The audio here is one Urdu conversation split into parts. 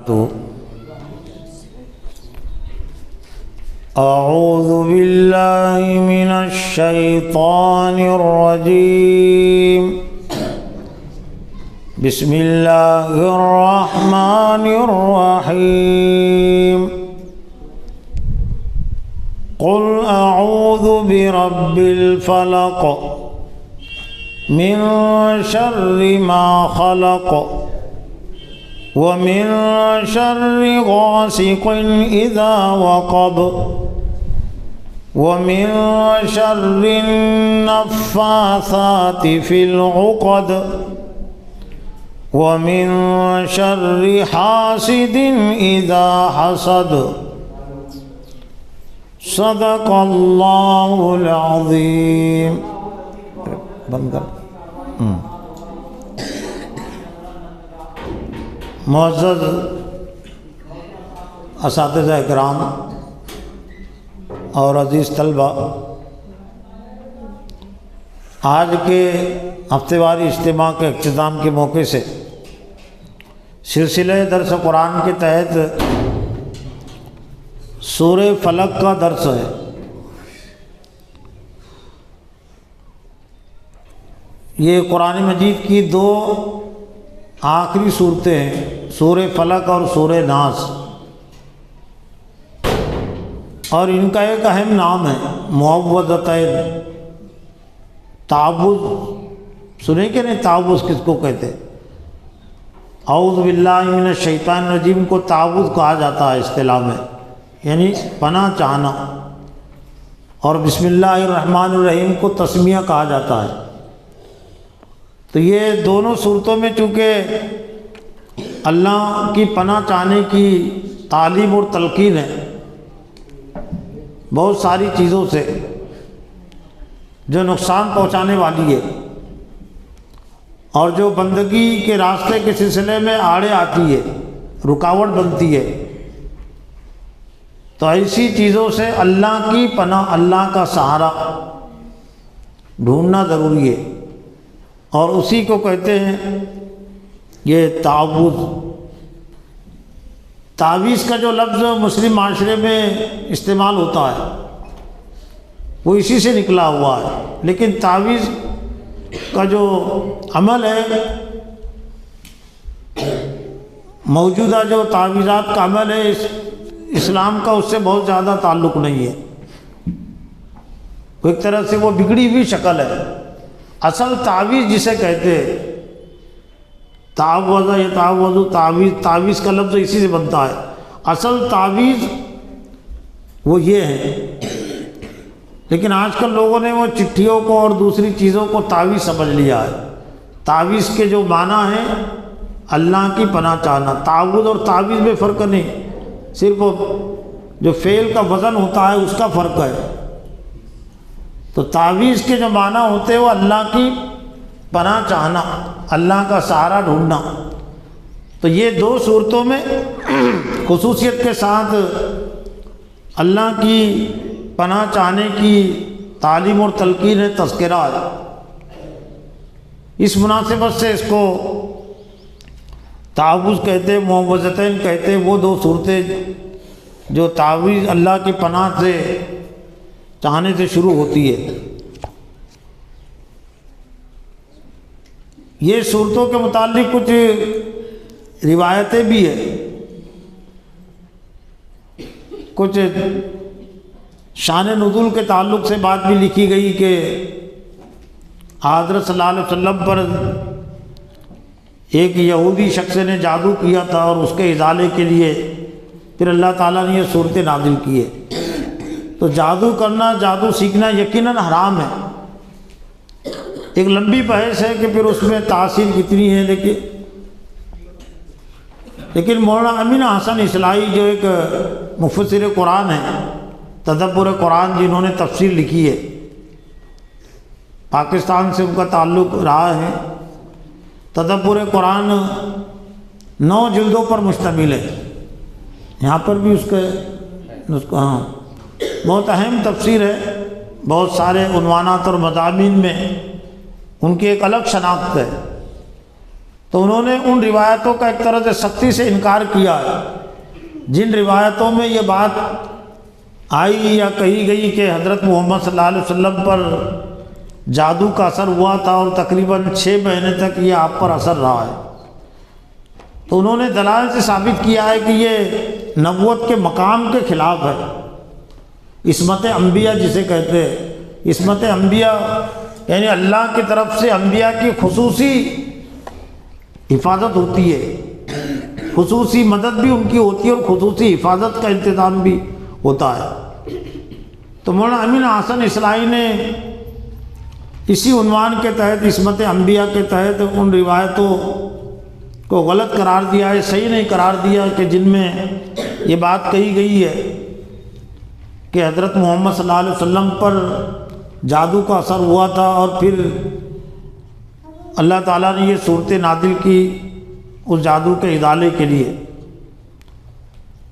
تو اعوذ باللہ من الشیطان الرجیم بسم اللہ الرحمن الرحیم قل اعوذ برب الفلق من شر ما خلق ومن شر غاسق إذا وقب ومن شر النفاثات في العقد ومن شر حاسد إذا حسد صدق اللہ العظیم. بند کر. معزز اساتذہ اکرام اور عزیز طلبہ، آج کے ہفتے واری اجتماع کے اختتام کے موقع سے سلسلہ درس قرآن کے تحت سورہ فلق کا درس ہے. یہ قرآن مجید کی دو آخری صورتیں ہیں، سورہ فلق اور سورہ ناس، اور ان کا ایک اہم نام ہے معوذتین. تعوذ سنیں کہ نہیں؟ تعوذ کس کو کہتے ہیں؟ اعوذ باللہ من الشیطان الرجیم کو تعوذ کہا جاتا ہے اصطلاح میں، یعنی پناہ چاہنا، اور بسم اللہ الرحمن الرحیم کو تسمیہ کہا جاتا ہے. تو یہ دونوں صورتوں میں چونکہ اللہ کی پناہ چاہنے کی تعلیم اور تلقین ہے بہت ساری چیزوں سے جو نقصان پہنچانے والی ہے اور جو بندگی کے راستے کے سلسلے میں آڑے آتی ہے، رکاوٹ بنتی ہے، تو ایسی چیزوں سے اللہ کی پناہ، اللہ کا سہارا ڈھونڈنا ضروری ہے، اور اسی کو کہتے ہیں یہ تعوذ. تعویذ کا جو لفظ مسلم معاشرے میں استعمال ہوتا ہے وہ اسی سے نکلا ہوا ہے، لیکن تعویذ کا جو عمل ہے، موجودہ جو تعویذات کا عمل ہے، اسلام کا اس سے بہت زیادہ تعلق نہیں ہے. ایک طرح سے وہ بگڑی ہوئی شکل ہے. اصل تعویذ جسے کہتے ہیں، تعوذ یا تعوذ، تعویذ کا لفظ اسی سے بنتا ہے. اصل تعویذ وہ یہ ہے، لیکن آج کل لوگوں نے وہ چٹھیوں کو اور دوسری چیزوں کو تعویذ سمجھ لیا ہے. تعویذ کے جو معنی ہیں اللہ کی پناہ چاہنا. تعوذ اور تعویذ میں فرق نہیں، صرف جو فعل کا وزن ہوتا ہے اس کا فرق ہے. تو تعویذ کے جو معنی ہوتے ہیں وہ اللہ کی پناہ چاہنا، اللہ کا سہارا ڈھونڈنا. تو یہ دو صورتوں میں خصوصیت کے ساتھ اللہ کی پناہ چاہنے کی تعلیم اور تلقین ہے، تذکرہ ہے. اس مناسبت سے اس کو تعوذ کہتے، معوذتین کہتے. وہ دو صورتیں جو تعویذ اللہ کی پناہ سے چاہنے سے شروع ہوتی ہے. یہ صورتوں کے متعلق کچھ روایتیں بھی ہیں، کچھ شان نزول کے تعلق سے بات بھی لکھی گئی کہ حضرت صلی اللہ علیہ وسلم پر ایک یہودی شخص نے جادو کیا تھا، اور اس کے ازالے کے لیے پھر اللہ تعالیٰ نے یہ صورتیں نازل کی ہے. تو جادو کرنا، جادو سیکھنا یقیناً حرام ہے. ایک لمبی بحث ہے کہ پھر اس میں تاثیر کتنی ہے، لیکن مولانا امین حسن اصلاحی جو ایک مفسر قرآن ہے، تدبر قرآن جنہوں نے تفسیر لکھی ہے، پاکستان سے ان کا تعلق رہا ہے. تدبر قرآن 9 جلدوں پر مشتمل ہے. یہاں پر بھی اس کا بہت اہم تفسیر ہے. بہت سارے عنوانات اور مضامین میں ان کی ایک الگ شناخت ہے. تو انہوں نے ان روایتوں کا ایک طرح سے سختی سے انکار کیا ہے جن روایتوں میں یہ بات آئی یا کہی گئی کہ حضرت محمد صلی اللہ علیہ وسلم پر جادو کا اثر ہوا تھا اور تقریباً 6 مہینے تک یہ آپ پر اثر رہا ہے۔ تو انہوں نے دلائل سے ثابت کیا ہے کہ یہ نبوت کے مقام کے خلاف ہے۔ عصمت انبیاء جسے کہتے ہیں، عصمت انبیاء یعنی اللہ کی طرف سے انبیاء کی خصوصی حفاظت ہوتی ہے، خصوصی مدد بھی ان کی ہوتی ہے اور خصوصی حفاظت کا انتظام بھی ہوتا ہے۔ تو مولانا امین احسن اصلاحی نے اسی عنوان کے تحت عصمت انبیاء کے تحت ان روایتوں کو غلط قرار دیا ہے، صحیح نہیں قرار دیا کہ جن میں یہ بات کہی گئی ہے کہ حضرت محمد صلی اللہ علیہ وسلم پر جادو کا اثر ہوا تھا اور پھر اللہ تعالیٰ نے یہ صورت نازل کی اس جادو کے ازالے کے لیے۔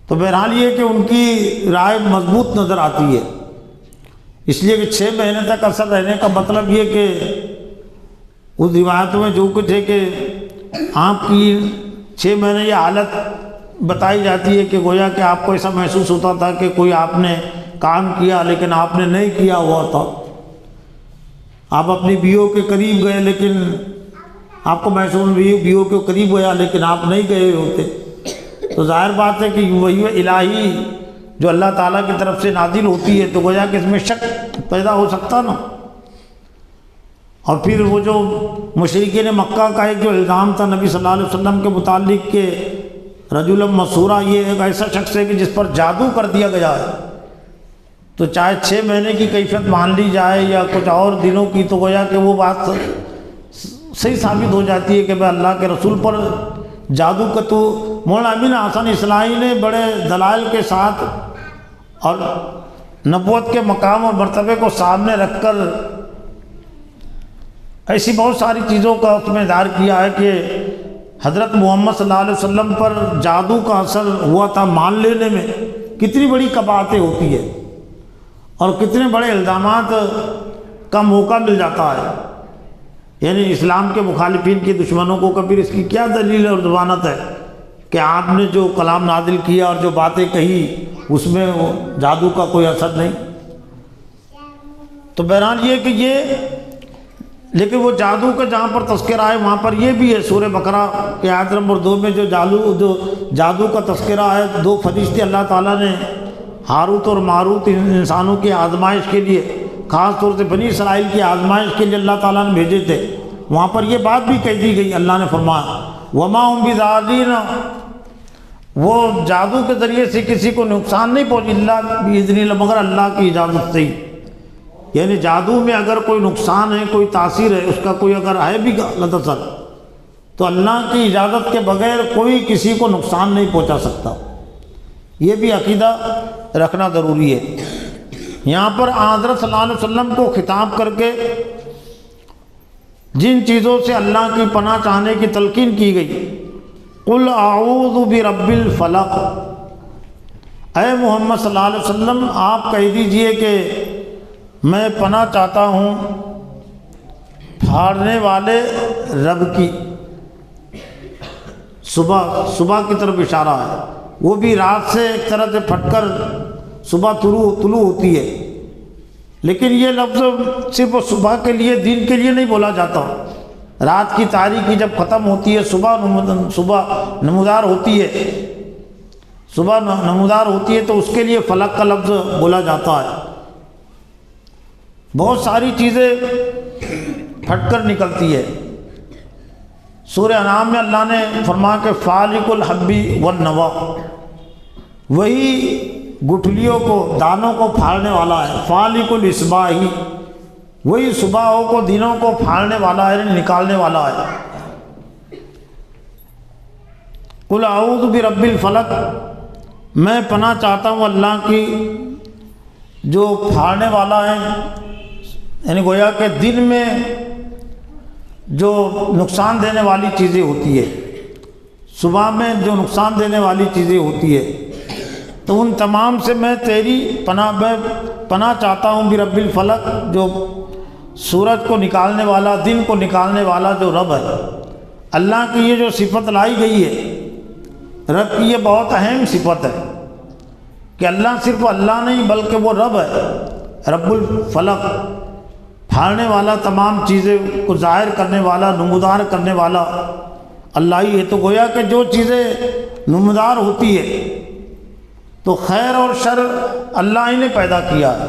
تو بہرحال یہ کہ ان کی رائے مضبوط نظر آتی ہے، اس لیے کہ 6 مہینے تک اثر رہنے کا مطلب یہ کہ اس روایتوں میں جو کچھ ہے کہ آپ کی 6 مہینے یہ حالت بتائی جاتی ہے کہ گویا کہ آپ کو ایسا محسوس ہوتا تھا کہ کوئی آپ نے کام کیا لیکن آپ نے نہیں کیا ہوا تھا، آپ اپنی بیوی کے قریب گئے لیکن آپ کو محسوس بیوی کے قریب گیا لیکن آپ نہیں گئے ہوتے، تو ظاہر بات ہے کہ وہی الہی جو اللہ تعالیٰ کی طرف سے نازل ہوتی ہے تو گویا کہ اس میں شک پیدا ہو سکتا نا۔ اور پھر وہ جو مشرکین مکہ کا ایک جو الزام تھا نبی صلی اللہ علیہ وسلم کے متعلق کہ رجل مسورہ، یہ ایک ایسا شخص ہے کہ جس پر جادو کر دیا گیا ہے، تو چاہے 6 مہینے کی کیفیت مان لی جائے یا کچھ اور دنوں کی، تو گویا کہ وہ بات صحیح ثابت ہو جاتی ہے کہ بھائی اللہ کے رسول پر جادو کا۔ تو مولانا امین احسن اصلاحی نے بڑے دلائل کے ساتھ اور نبوت کے مقام اور مرتبے کو سامنے رکھ کر ایسی بہت ساری چیزوں کا اس میں اظہار کیا ہے کہ حضرت محمد صلی اللہ علیہ وسلم پر جادو کا اثر ہوا تھا مان لینے میں کتنی بڑی قباحتیں ہوتی ہے اور کتنے بڑے الزامات کا موقع مل جاتا ہے۔ یعنی اسلام کے مخالفین کی دشمنوں کو کبھی اس کی کیا دلیل اور ضمانت ہے کہ آپ نے جو کلام نازل کیا اور جو باتیں کہی اس میں جادو کا کوئی اثر نہیں۔ تو بہرحال یہ کہ یہ لیکن وہ جادو کا جہاں پر تذکرہ ہے وہاں پر یہ بھی ہے، سورہ بقرہ کے آیت نمبر 2 میں جو جادو کا تذکرہ ہے، 2 فرشتے اللہ تعالیٰ نے ہاروت اور ماروت انسانوں کی آزمائش کے لیے، خاص طور سے بنی اسرائیل کی آزمائش کے لیے اللہ تعالیٰ نے بھیجے تھے، وہاں پر یہ بات بھی کہہ دی گئی، اللہ نے فرمایا وما هم بضارین، وہ جادو کے ذریعے سے کسی کو نقصان نہیں پہنچ الا باذن اللہ، مگر اللہ کی اجازت سے ہی۔ یعنی جادو میں اگر کوئی نقصان ہے، کوئی تاثیر ہے، اس کا کوئی اگر ہے بھی غلط اثر، تو اللہ کی اجازت کے بغیر کوئی کسی کو نقصان نہیں پہنچا سکتا۔ یہ بھی عقیدہ رکھنا ضروری ہے۔ یہاں پر حضرت صلی اللہ علیہ وسلم کو خطاب کر کے جن چیزوں سے اللہ کی پناہ چاہنے کی تلقین کی گئی، قل اعوذ برب الفلق، اے محمد صلی اللہ علیہ وسلم آپ کہہ دیجئے کہ میں پناہ چاہتا ہوں پھاڑنے والے رب کی۔ صبح کی طرف اشارہ ہے، وہ بھی رات سے ایک طرح سے پھٹ کر صبح طلوع ہوتی ہے، لیکن یہ لفظ صرف صبح کے لیے، دن کے لیے نہیں بولا جاتا۔ رات کی تاریکی جب ختم ہوتی ہے، صبح نمودار ہوتی ہے، صبح نمودار ہوتی ہے، تو اس کے لیے فلق کا لفظ بولا جاتا ہے۔ بہت ساری چیزیں پھٹ کر نکلتی ہے۔ سورہ انعام میں اللہ نے فرمایا کہ فالق الحب والنوى، وہی گٹھلیوں کو، دانوں کو پھاڑنے والا ہے۔ فالق الاصباح، وہی صبحوں کو، دنوں کو پھاڑنے والا ہے، نکالنے والا ہے۔ قل اعوذ برب الفلق، میں پناہ چاہتا ہوں اللہ کی جو پھاڑنے والا ہے، یعنی گویا کہ دن میں جو نقصان دینے والی چیزیں ہوتی ہے، صبح میں جو نقصان دینے والی چیزیں ہوتی ہے، تو ان تمام سے میں تیری پناہ چاہتا ہوں برب الفلق، جو سورج کو نکالنے والا، دن کو نکالنے والا جو رب ہے، اللہ کی یہ جو صفت لائی گئی ہے، رب کی یہ بہت اہم صفت ہے کہ اللہ صرف اللہ نہیں بلکہ وہ رب ہے، رب الفلق، پھاڑنے والا، تمام چیزیں کو ظاہر کرنے والا، نمودار کرنے والا اللہ ہی ہے۔ تو گویا کہ جو چیزیں نمودار ہوتی ہے تو خیر اور شر اللہ ہی نے پیدا کیا ہے۔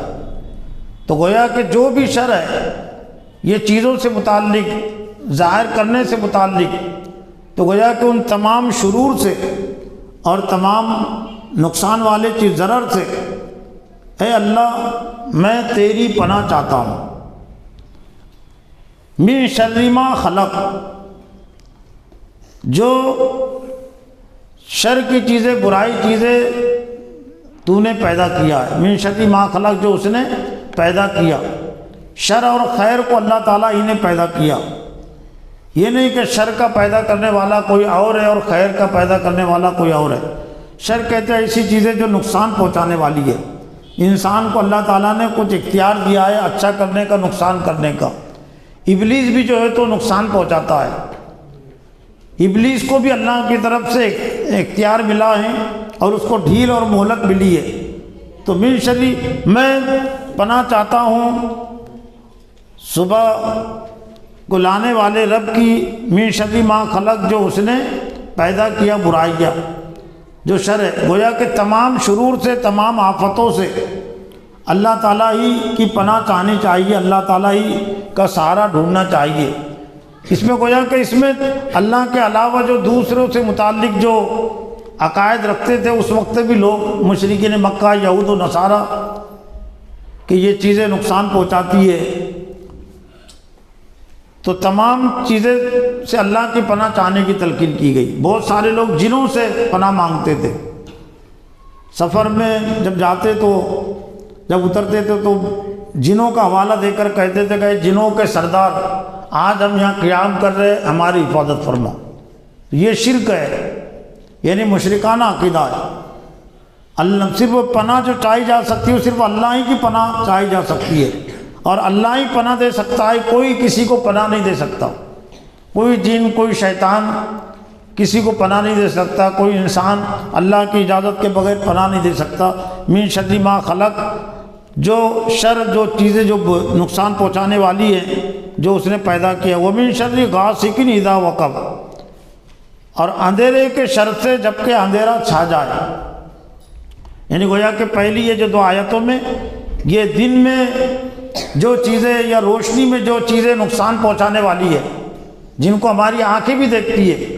تو گویا کہ جو بھی شر ہے یہ چیزوں سے متعلق، ظاہر کرنے سے متعلق، تو گویا کہ ان تمام شرور سے اور تمام نقصان والے چیز ضرر سے اے اللہ میں تیری پناہ چاہتا ہوں۔ من شر ما خلق، جو شر کی چیزیں، برائی چیزیں تو نے پیدا کیا ہے، من شر ما خلق، جو اس نے پیدا کیا۔ شر اور خیر کو اللہ تعالیٰ ہی نے پیدا کیا، یہ نہیں کہ شر کا پیدا کرنے والا کوئی اور ہے اور خیر کا پیدا کرنے والا کوئی اور ہے۔ شر کہتے ہیں ایسی چیزیں جو نقصان پہنچانے والی ہے۔ انسان کو اللہ تعالیٰ نے کچھ اختیار دیا ہے اچھا کرنے کا، نقصان کرنے کا۔ ابلیس بھی جو ہے تو نقصان پہنچاتا ہے، ابلیس کو بھی اللہ کی طرف سے اختیار ملا ہے اور اس کو ڈھیل اور مہلت ملی ہے۔ تو من شری، میں پناہ چاہتا ہوں صبح کو لانے والے رب کی، من شر ما خلق، جو اس نے پیدا کیا برائیاں، جو شر ہے۔ گویا کہ تمام شرور سے، تمام آفتوں سے اللہ تعالیٰ ہی کی پناہ چاہنی چاہیے، اللہ تعالیٰ ہی کا سہارا ڈھونڈنا چاہیے۔ اس میں گویا کہ اس میں اللہ کے علاوہ جو دوسروں سے متعلق جو عقائد رکھتے تھے اس وقت بھی لوگ، مشرکین مکہ، یہود و نصارہ، کہ یہ چیزیں نقصان پہنچاتی ہے، تو تمام چیزیں سے اللہ کی پناہ چاہنے کی تلقین کی گئی۔ بہت سارے لوگ جنوں سے پناہ مانگتے تھے، سفر میں جب جاتے تو، جب اترتے تھے تو جنوں کا حوالہ دے کر کہتے تھے کہ جنوں کے سردار آج ہم یہاں قیام کر رہے، ہماری حفاظت فرما۔ یہ شرک ہے، یعنی مشرکانہ عقیدہ ہے۔ اللہ صرف پناہ جو چاہی جا سکتی ہے صرف اللہ ہی کی پناہ چاہی جا سکتی ہے، اور اللہ ہی پناہ دے سکتا ہے، کوئی کسی کو پناہ نہیں دے سکتا۔ کوئی جن، کوئی شیطان کسی کو پناہ نہیں دے سکتا، کوئی انسان اللہ کی اجازت کے بغیر پناہ نہیں دے سکتا۔ من شر ما خلق، جو شر، جو چیزیں جو نقصان پہنچانے والی ہیں جو اس نے پیدا کیا۔ ومن شر غاسق اذا وقب، اور اندھیرے کے شر سے جب کہ اندھیرا چھا جائے۔ یعنی گویا کہ پہلی یہ جو دو آیتوں میں یہ دن میں جو چیزیں یا روشنی میں جو چیزیں نقصان پہنچانے والی ہے، جن کو ہماری آنکھیں بھی دیکھتی ہے،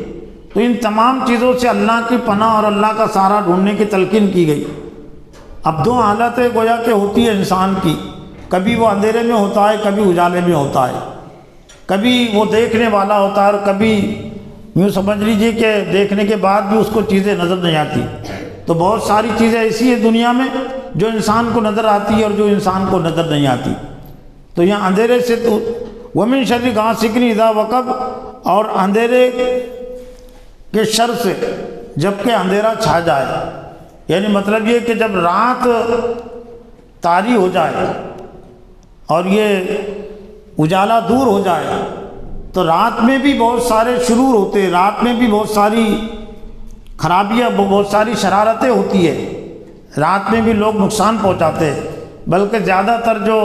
تو ان تمام چیزوں سے اللہ کی پناہ اور اللہ کا سہارا ڈھونڈنے کی تلقین کی گئی۔ اب دو حالتیں گویا کہ ہوتی ہے انسان کی، کبھی وہ اندھیرے میں ہوتا ہے، کبھی اجالے میں ہوتا ہے، کبھی وہ دیکھنے والا ہوتا ہے اور کبھی یوں سمجھ لیجیے کہ دیکھنے کے بعد بھی اس کو چیزیں نظر نہیں آتی۔ تو بہت ساری چیزیں ایسی ہیں دنیا میں جو انسان کو نظر آتی ہے اور جو انسان کو نظر نہیں آتی۔ تو یہاں اندھیرے سے تو ومن شر غاسق اذا وقب، اور اندھیرے کے شر سے جب کہ اندھیرا چھا جائے، یعنی مطلب یہ کہ جب رات طاری ہو جائے اور یہ اجالا دور ہو جائے، تو رات میں بھی بہت سارے شرور ہوتے ہیں، رات میں بھی بہت ساری خرابیاں، بہت ساری شرارتیں ہوتی ہے، رات میں بھی لوگ نقصان پہنچاتے ہیں۔ بلکہ زیادہ تر جو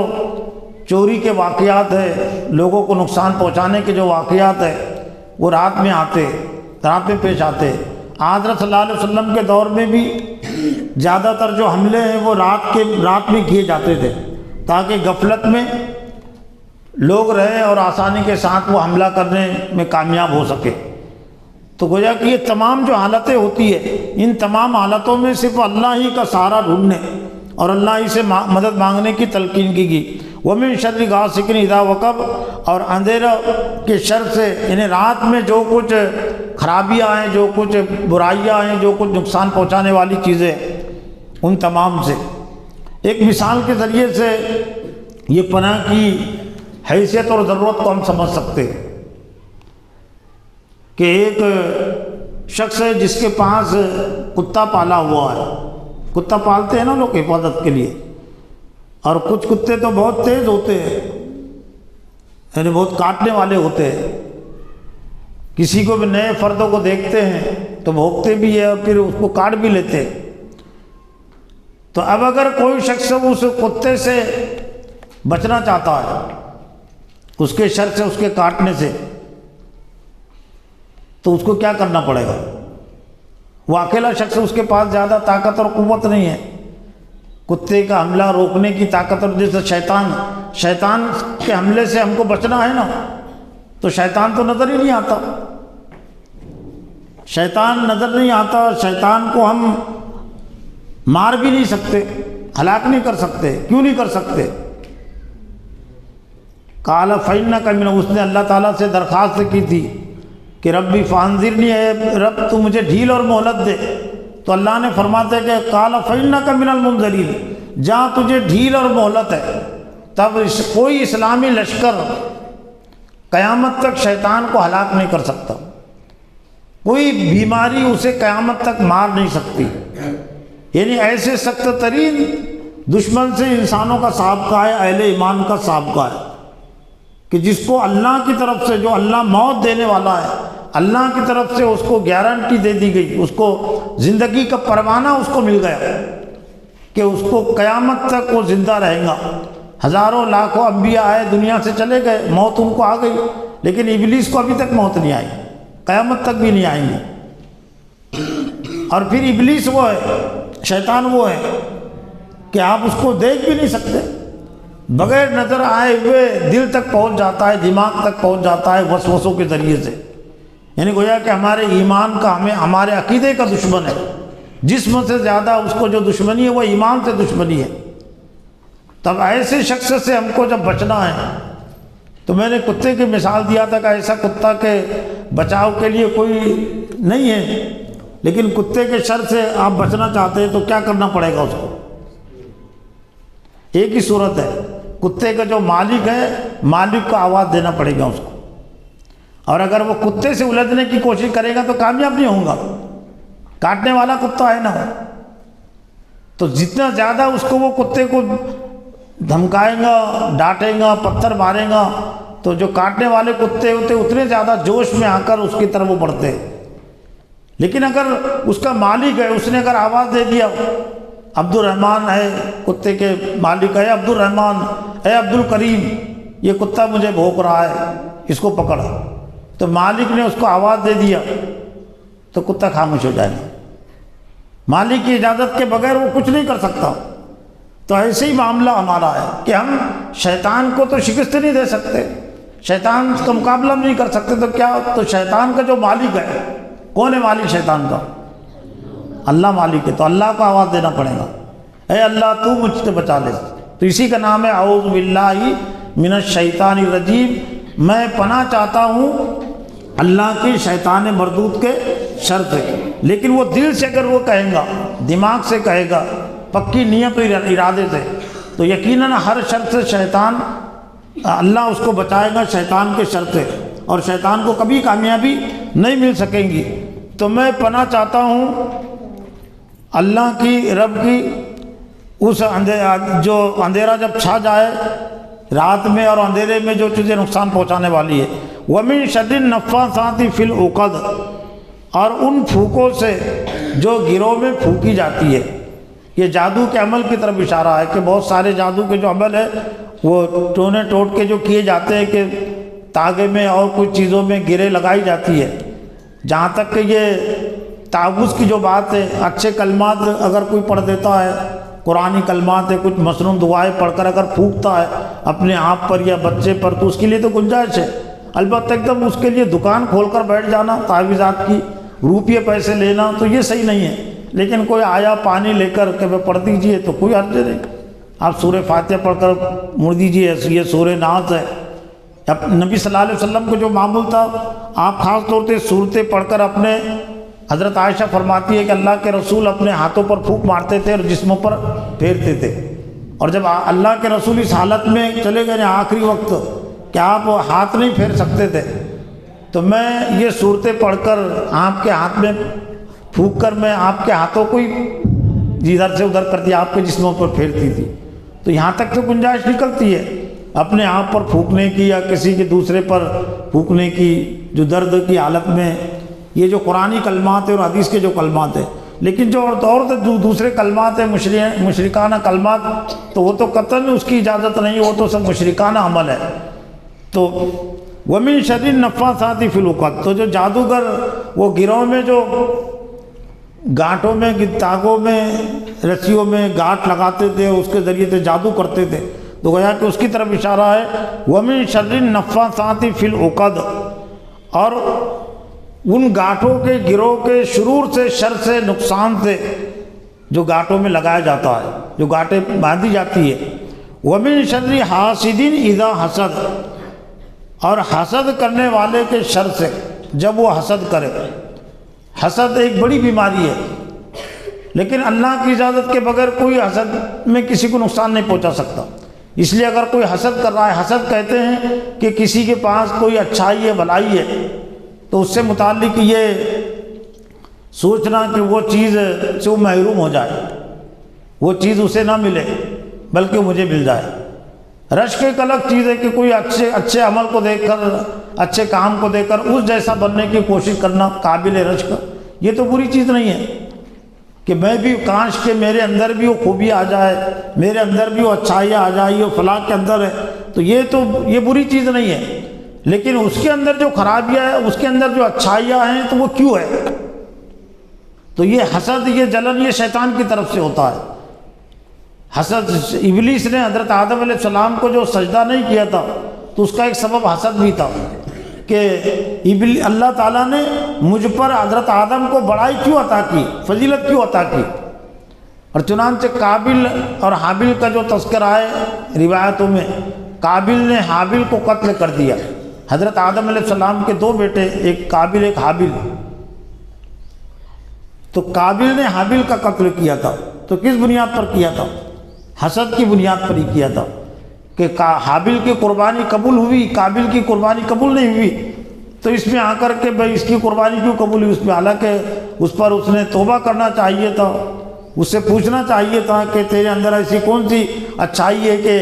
چوری کے واقعات ہیں، لوگوں کو نقصان پہنچانے کے جو واقعات ہیں، وہ رات میں آتے، رات میں پیش آتے۔ حضرت صلی اللہ علیہ وسلم کے دور میں بھی زیادہ تر جو حملے ہیں وہ رات میں کیے جاتے تھے، تاکہ غفلت میں لوگ رہیں اور آسانی کے ساتھ وہ حملہ کرنے میں کامیاب ہو سکے۔ تو گویا کہ یہ تمام جو حالتیں ہوتی ہے، ان تمام حالتوں میں صرف اللہ ہی کا سہارا ڈھونڈنے اور اللہ ہی سے مدد مانگنے کی تلقین کی گئی۔ ومن شر غاسق اذا وقب، اور اندھیرا کے شر سے، یعنی رات میں جو کچھ خرابیاں ہیں، جو کچھ برائیاں ہیں، جو کچھ نقصان پہنچانے والی چیزیں، ان تمام سے۔ ایک مثال کے ذریعے سے یہ پناہ کی حیثیت اور ضرورت کو ہم سمجھ سکتے ہیں کہ ایک شخص ہے جس کے پاس کتا پالا ہوا ہے۔ کتا پالتے ہیں نا لوگ حفاظت کے لیے، اور کچھ کتے تو بہت تیز ہوتے ہیں، یعنی بہت کاٹنے والے ہوتے ہیں۔ کسی کو بھی نئے فردوں کو دیکھتے ہیں تو بھونکتے بھی ہیں اور پھر اس کو کاٹ بھی لیتے ہیں۔ تو اب اگر کوئی شخص اس کتے سے بچنا چاہتا ہے، اس کے شر سے، اس کے کاٹنے سے، تو اس کو کیا کرنا پڑے گا؟ وہ اکیلا شخص، اس کے پاس زیادہ طاقت اور قوت نہیں ہے کتے کا حملہ روکنے کی طاقت، اور جیسے شیطان کے حملے سے ہم کو بچنا ہے نا، تو شیطان تو نظر ہی نہیں آتا، شیطان نظر نہیں آتا، اور شیطان کو ہم مار بھی نہیں سکتے، ہلاک نہیں کر سکتے۔ کیوں نہیں کر سکتے؟ قال فإنک من، اس نے اللہ تعالیٰ سے درخواست کی تھی کہ ربی فانذرنی، اے رب تو مجھے ڈھیل اور مہلت دے، تو اللہ نے فرماتے کہ قال فإنک من المنذرین، جہاں تجھے ڈھیل اور مہلت ہے۔ تب کوئی اسلامی لشکر قیامت تک شیطان کو ہلاک نہیں کر سکتا، کوئی بیماری اسے قیامت تک مار نہیں سکتی۔ یعنی ایسے سخت ترین دشمن سے انسانوں کا سابقہ ہے، اہل ایمان کا سابقہ ہے، کہ جس کو اللہ کی طرف سے، جو اللہ موت دینے والا ہے، اللہ کی طرف سے اس کو گارنٹی دے دی گئی، اس کو زندگی کا پروانہ اس کو مل گیا کہ اس کو قیامت تک وہ زندہ رہے گا۔ ہزاروں لاکھوں انبیاء آئے، دنیا سے چلے گئے، موت ان کو آ گئی، لیکن ابلیس کو ابھی تک موت نہیں آئی، قیامت تک بھی نہیں آئیں گے۔ اور پھر ابلیس وہ ہے، شیطان وہ ہے کہ آپ اس کو دیکھ بھی نہیں سکتے، بغیر نظر آئے ہوئے دل تک پہنچ جاتا ہے، دماغ تک پہنچ جاتا ہے وسوسوں کے ذریعے سے۔ یعنی گویا کہ ہمارے ایمان کا، ہمارے عقیدے کا دشمن ہے۔ جسم سے زیادہ اس کو جو دشمنی ہے وہ ایمان سے دشمنی ہے۔ تب ایسے شخص سے ہم کو جب بچنا ہے، تو میں نے کتے کی مثال دیا تھا کہ ایسا کتا کے بچاؤ کے لیے کوئی نہیں ہے، لیکن کتے کے شر سے آپ بچنا چاہتے ہیں تو کیا کرنا پڑے گا؟ اس کو ایک ہی صورت ہے، کتے کا جو مالک ہے، مالک کو آواز دینا پڑے گا اس کو، اور اگر وہ کتے سے الجھنے کی کوشش کرے گا تو کامیاب نہیں ہوگا، کاٹنے والا کتا ہے نا۔ تو جتنا زیادہ اس کو وہ کتے کو دھمکائے گا، ڈانٹے گا، پتھر مارے گا، تو جو کاٹنے والے کتے ہوتے اتنے زیادہ جوش میں آ کر اس کی طرف وہ بڑھتے ہیں۔ لیکن اگر اس کا مالک ہے، اس نے اگر آواز دے دیا، عبد الرحمن ہے کتے کے مالک ہے، عبد الرحمن ہے، عبد الکریم، یہ کتا مجھے بھونک رہا ہے، اس کو پکڑ، تو مالک نے اس کو آواز دے دیا تو کتا خاموش ہو جائے گا۔ مالک کی اجازت کے بغیر وہ کچھ نہیں کر سکتا۔ تو ایسے ہی معاملہ ہمارا ہے کہ ہم شیطان کو تو شکست نہیں دے سکتے، شیطان کا مقابلہ نہیں کر سکتے، تو کیا؟ تو شیطان کا جو مالک ہے، کون ہے مالک شیطان کا؟ اللہ مالک ہے، تو اللہ کو آواز دینا پڑے گا، اے اللہ تو مجھ سے بچا لے۔ تو اسی کا نام ہے اعوذ باللہ من الشیطان الرجیم، میں پناہ چاہتا ہوں اللہ کی شیطان مردود کے شر سے۔ لیکن وہ دل سے اگر وہ کہے گا، دماغ سے کہے گا، پکی نیت و ارادے سے، تو یقیناً ہر شر سے شیطان، اللہ اس کو بچائے گا شیطان کے شر سے، اور شیطان کو کبھی کامیابی نہیں مل سکیں گی۔ تو میں پناہ چاہتا ہوں اللہ کی، رب کی، اس جو اندھیرا جب چھا جائے رات میں اور اندھیرے میں جو چیزیں نقصان پہنچانے والی ہے، وَمِن شَرِّ النَّفَّاثَاتِ فِي الْعُقَدِ، اور ان پھوکوں سے جو گروہ میں پھونکی جاتی ہے۔ یہ جادو کے عمل کی طرف اشارہ ہے کہ بہت سارے جادو کے جو عمل ہے وہ ٹونے ٹوٹ کے جو کیے جاتے ہیں کہ تاغے میں اور کچھ چیزوں میں گرے لگائی جاتی ہے۔ جہاں تک کہ یہ تعوذ کی جو بات ہے، اچھے کلمات اگر کوئی پڑھ دیتا ہے، قرآنی کلمات ہے، کچھ مسنون دعائیں پڑھ کر اگر پھونکتا ہے اپنے آپ پر یا بچے پر، تو اس کے لیے تو گنجائش ہے۔ البتہ ایک دم اس کے لیے دکان کھول کر بیٹھ جانا تعویذات کی، روپیے پیسے لینا، تو یہ صحیح نہیں ہے۔ لیکن کوئی آیا پانی لے کر کہ میں پڑھ دیجئے تو کوئی حرج نہیں، آپ سورہ فاتحہ پڑھ کر مڑ دیجئے، یہ سورہ ناس ہے۔ اب نبی صلی اللہ علیہ وسلم کو جو معمول تھا، آپ خاص طور سے صورتیں پڑھ کر اپنے، حضرت عائشہ فرماتی ہے کہ اللہ کے رسول اپنے ہاتھوں پر پھونک مارتے تھے اور جسموں پر پھیرتے تھے، اور جب اللہ کے رسول اس حالت میں چلے گئے آخری وقت کہ آپ ہاتھ نہیں پھیر سکتے تھے، تو میں یہ صورتیں پڑھ کر آپ کے ہاتھ میں پھونک کر میں آپ کے ہاتھوں کو ہی ادھر سے ادھر کرتی، آپ کے جسموں پر پھیرتی تھی۔ تو یہاں تک تو گنجائش نکلتی ہے اپنے آپ پر پھونکنے کی یا کسی کے دوسرے پر پھونکنے کی، جو درد کی حالت میں یہ جو قرآنی کلمات ہیں اور حدیث کے جو کلمات ہیں، لیکن جو اور دوسرے کلمات ہیں مشرکانہ کلمات، تو وہ تو قطعاً اس کی اجازت نہیں، وہ تو سب مشرکانہ عمل ہے۔ تو وَمِن شَرِّ النَّفَّاثَاتِ فِي الْعُقَدِ، تو جو جادوگر وہ گروہ میں جو گانٹوں میں تاگوں میں رسیوں میں گانٹ لگاتے تھے، اس کے ذریعے سے جادو کرتے تھے، تو گویا کہ اس کی طرف اشارہ ہے وَمِن شَرِّ النَّفَّاثَاتِ فِي الْعُقَدِ، اور ان گانٹوں کے گروہ کے شرور سے، شر سے، نقصان سے جو گانٹوں میں لگایا جاتا ہے، جو گانٹیں باندھی جاتی ہے۔ وَمِن شَرِّ حَاسِدٍ إِذَا حَسَدَ، اور حسد کرنے والے کے شر سے جب وہ حسد کرے۔ حسد ایک بڑی بیماری ہے، لیکن اللہ کی اجازت کے بغیر کوئی حسد میں کسی کو نقصان نہیں پہنچا سکتا۔ اس لیے اگر کوئی حسد کر رہا ہے، حسد کہتے ہیں کہ کسی کے پاس کوئی اچھائی ہے، بھلائی ہے، تو اس سے متعلق یہ سوچنا کہ وہ چیز سے وہ محروم ہو جائے، وہ چیز اسے نہ ملے بلکہ مجھے مل جائے۔ رشک ایک الگ چیز ہے کہ کوئی اچھے عمل کو دیکھ کر، اچھے کام کو دیکھ کر اس جیسا بننے کی کوشش کرنا قابل رشک، یہ تو بری چیز نہیں ہے کہ میں بھی کاش کہ میرے اندر بھی وہ خوبی آ جائے، میرے اندر بھی وہ اچھائیاں آ جائیں، وہ فلاں کے اندر ہے، تو یہ بری چیز نہیں ہے، لیکن اس کے اندر جو خرابیاں ہیں، اس کے اندر جو اچھائیاں ہیں، تو وہ کیوں ہے؟ تو یہ حسد، یہ جلن، یہ شیطان کی طرف سے ہوتا ہے۔ حسد، ابلیس نے حضرت آدم علیہ السلام کو جو سجدہ نہیں کیا تھا، تو اس کا ایک سبب حسد بھی تھا کہ اللہ تعالیٰ نے مجھ پر حضرت آدم کو بڑائی کیوں عطا کی، فضیلت کیوں عطا کی۔ اور چنانچہ قابل اور حابل کا جو تذکرہ ہے روایتوں میں، قابل نے حابل کو قتل کر دیا۔ حضرت آدم علیہ السلام کے دو بیٹے، ایک قابل ایک حابل، تو قابل نے حابل کا قتل کیا تھا، تو کس بنیاد پر کیا تھا؟ حسد کی بنیاد پر ہی کیا تھا کہ حابل کی قربانی قبول ہوئی، قابل کی قربانی قبول نہیں ہوئی، تو اس میں آ کر کے بھائی اس کی قربانی کیوں قبول ہوئی؟ اس میں حالانکہ اس پر اس نے توبہ کرنا چاہیے تھا، اس سے پوچھنا چاہیے تھا کہ تیرے اندر ایسی کون سی اچھائی ہے کہ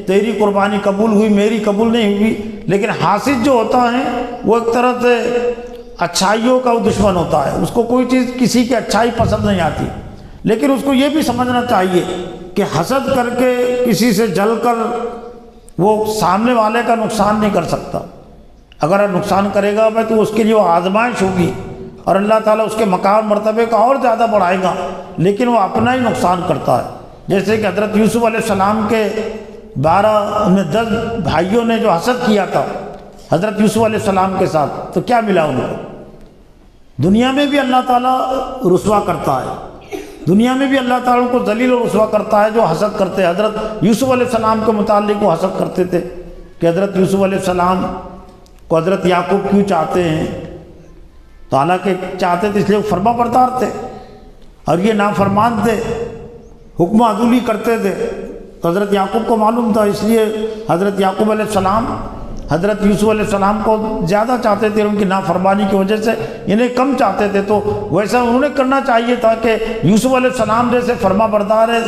تیری قربانی قبول ہوئی، میری قبول نہیں ہوئی۔ لیکن حاسد جو ہوتا ہے وہ ایک طرح سے اچھائیوں کا دشمن ہوتا ہے، اس کو کوئی چیز کسی کی اچھائی پسند نہیں آتی، لیکن اس کو یہ بھی سمجھنا چاہیے کہ حسد کر کے کسی سے جل کر وہ سامنے والے کا نقصان نہیں کر سکتا۔ اگر نقصان کرے گا تو اس کے لیے وہ آزمائش ہوگی اور اللہ تعالیٰ اس کے مقام مرتبے کا اور زیادہ بڑھائے گا، لیکن وہ اپنا ہی نقصان کرتا ہے۔ جیسے کہ حضرت یوسف علیہ السلام کے 10 بھائیوں نے جو حسد کیا تھا حضرت یوسف علیہ السلام کے ساتھ، تو کیا ملا ان کو؟ دنیا میں بھی اللہ تعالیٰ رسوا کرتا ہے، دنیا میں بھی اللہ تعالیٰ کو ذلیل و رسوا کرتا ہے جو حسد کرتے ہیں۔ حضرت یوسف علیہ السلام کے متعلق وہ حسد کرتے تھے کہ حضرت یوسف علیہ السلام کو حضرت یعقوب کیوں چاہتے ہیں، تو حالانکہ چاہتے تھے اس لیے وہ فرما بردار تھے اور یہ نافرمان تھے، حکم عدولی کرتے تھے، تو حضرت یعقوب کو معلوم تھا، اس لیے حضرت یعقوب علیہ السلام حضرت یوسف علیہ السلام کو زیادہ چاہتے تھے، ان کی نافرمانی کی وجہ سے انہیں کم چاہتے تھے، تو ویسا انہوں نے کرنا چاہیے تھا کہ یوسف علیہ السلام جیسے فرما بردار ہے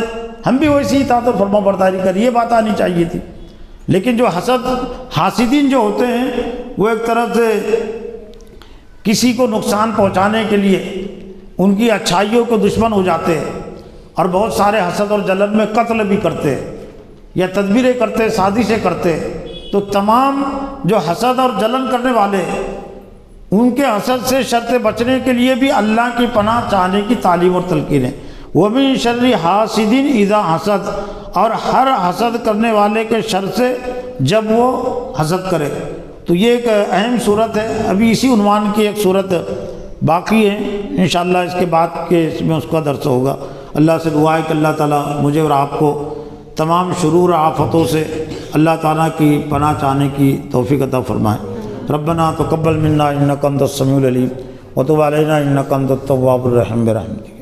ہم بھی ویسی ہی تھا تو فرما برداری کر، یہ بات آنی چاہیے تھی۔ لیکن جو حاسدین جو ہوتے ہیں وہ ایک طرح سے کسی کو نقصان پہنچانے کے لیے ان کی اچھائیوں کو دشمن ہو جاتے ہیں، اور بہت سارے حسد اور جلن میں قتل بھی کرتے ہیں یا تدبیریں کرتے ہیں، سازشیں کرتے ہیں۔ تو تمام جو حسد اور جلن کرنے والے ہیں ان کے حسد سے شر سے بچنے کے لیے بھی اللہ کی پناہ چاہنے کی تعلیم اور تلقین ہے۔ وَمِن شَرِّ حَاسِدٍ إِذَا حَسَدَ، اور ہر حسد کرنے والے کے شر سے جب وہ حسد کرے۔ تو یہ ایک اہم صورت ہے، ابھی اسی عنوان کی ایک صورت باقی ہے، انشاءاللہ اس کے بعد کے اس میں اس کا درس ہوگا۔ اللہ سے دعا ہے کہ اللہ تعالیٰ مجھے اور آپ کو تمام شرور آفتوں سے اللہ تعالیٰ کی پناہ چاہنے کی توفیق عطا فرمائے۔ ربنا تقبل منا انک انت السمیع العلیم وتب علینا انک انت التواب الرحیم برحمتک۔